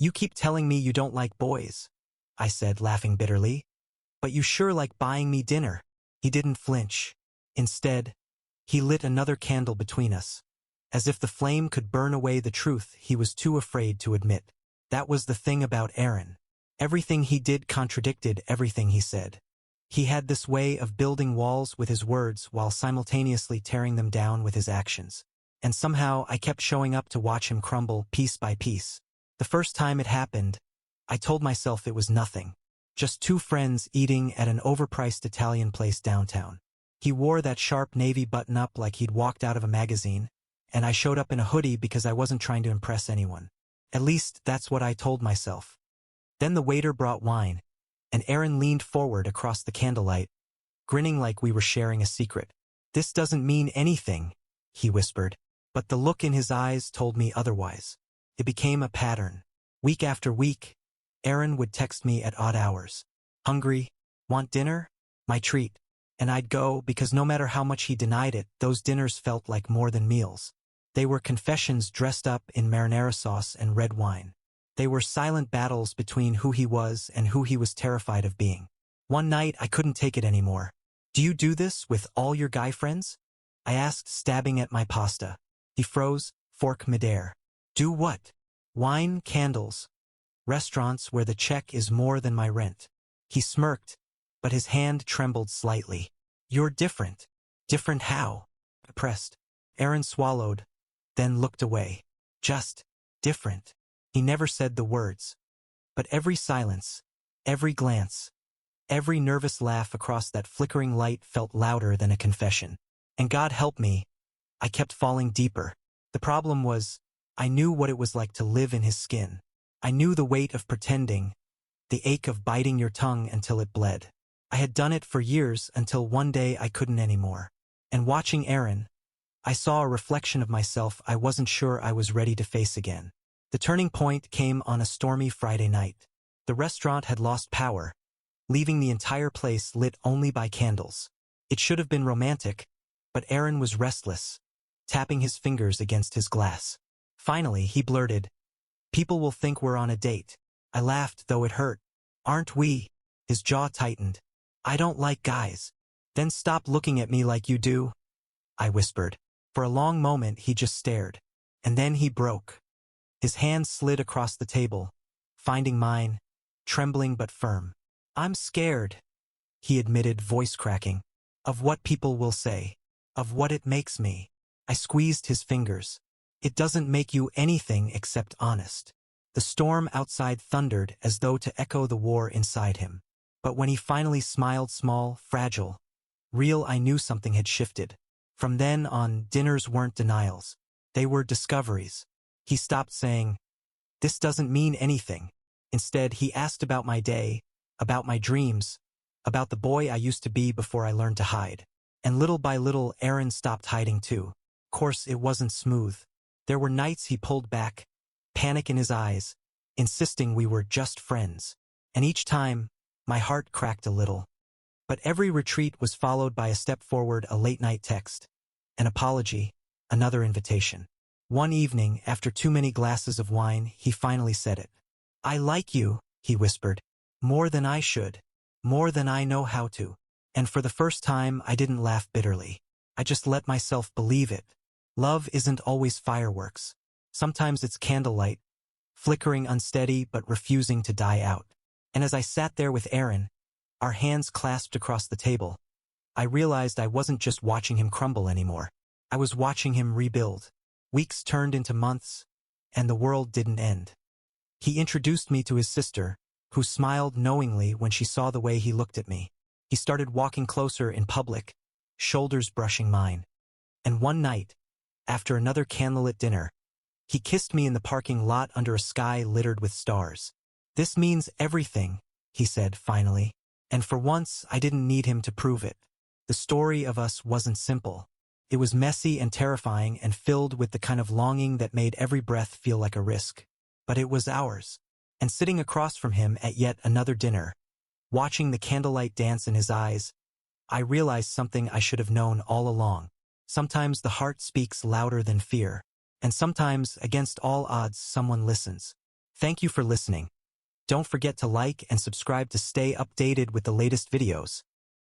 You keep telling me you don't like boys, I said, laughing bitterly. But you sure like buying me dinner. He didn't flinch. Instead, he lit another candle between us. As if the flame could burn away the truth he was too afraid to admit. That was the thing about Aaron. Everything he did contradicted everything he said. He had this way of building walls with his words while simultaneously tearing them down with his actions. And somehow I kept showing up to watch him crumble piece by piece. The first time it happened, I told myself it was nothing. Just two friends eating at an overpriced Italian place downtown. He wore that sharp navy button-up like he'd walked out of a magazine, and I showed up in a hoodie because I wasn't trying to impress anyone. At least that's what I told myself. Then the waiter brought wine, and Aaron leaned forward across the candlelight, grinning like we were sharing a secret. "This doesn't mean anything," he whispered, but the look in his eyes told me otherwise. It became a pattern. Week after week, Aaron would text me at odd hours. "Hungry? Want dinner?" My treat. And I'd go because no matter how much he denied it, those dinners felt like more than meals. They were confessions dressed up in marinara sauce and red wine. They were silent battles between who he was and who he was terrified of being. One night I couldn't take it anymore. "Do you do this with all your guy friends?" I asked, stabbing at my pasta. He froze, fork midair. "Do what?" "Wine, candles. Restaurants where the check is more than my rent." He smirked, but his hand trembled slightly. "You're different." "Different how?" I pressed. Aaron swallowed, then looked away. "Just different." He never said the words. But every silence, every glance, every nervous laugh across that flickering light felt louder than a confession. And God help me, I kept falling deeper. The problem was, I knew what it was like to live in his skin. I knew the weight of pretending, the ache of biting your tongue until it bled. I had done it for years until one day I couldn't anymore. And watching Aaron, I saw a reflection of myself I wasn't sure I was ready to face again. The turning point came on a stormy Friday night. The restaurant had lost power, leaving the entire place lit only by candles. It should have been romantic, but Aaron was restless, tapping his fingers against his glass. Finally, he blurted, "People will think we're on a date." I laughed, though it hurt. "Aren't we?" His jaw tightened. "I don't like guys." "Then stop looking at me like you do," I whispered. For a long moment he just stared, and then he broke. His hand slid across the table, finding mine, trembling but firm. "I'm scared," he admitted, voice cracking, "of what people will say, of what it makes me." I squeezed his fingers. "It doesn't make you anything except honest." The storm outside thundered as though to echo the war inside him. But when he finally smiled, small, fragile, real, I knew something had shifted. From then on, dinners weren't denials. They were discoveries. He stopped saying, "This doesn't mean anything." Instead, he asked about my day, about my dreams, about the boy I used to be before I learned to hide. And little by little, Aaron stopped hiding too. Of course, it wasn't smooth. There were nights he pulled back, panic in his eyes, insisting we were just friends. And each time, my heart cracked a little. But every retreat was followed by a step forward, a late-night text, an apology, another invitation. One evening, after too many glasses of wine, he finally said it. "I like you," he whispered, "more than I should, more than I know how to." And for the first time, I didn't laugh bitterly. I just let myself believe it. Love isn't always fireworks. Sometimes it's candlelight, flickering unsteady but refusing to die out. And as I sat there with Aaron, our hands clasped across the table, I realized I wasn't just watching him crumble anymore. I was watching him rebuild. Weeks turned into months, and the world didn't end. He introduced me to his sister, who smiled knowingly when she saw the way he looked at me. He started walking closer in public, shoulders brushing mine. And one night, after another candlelit dinner, he kissed me in the parking lot under a sky littered with stars. "This means everything," he said finally. And for once, I didn't need him to prove it. The story of us wasn't simple. It was messy and terrifying and filled with the kind of longing that made every breath feel like a risk. But it was ours. And sitting across from him at yet another dinner, watching the candlelight dance in his eyes, I realized something I should have known all along. Sometimes the heart speaks louder than fear. And sometimes, against all odds, someone listens. Thank you for listening. Don't forget to like and subscribe to stay updated with the latest videos.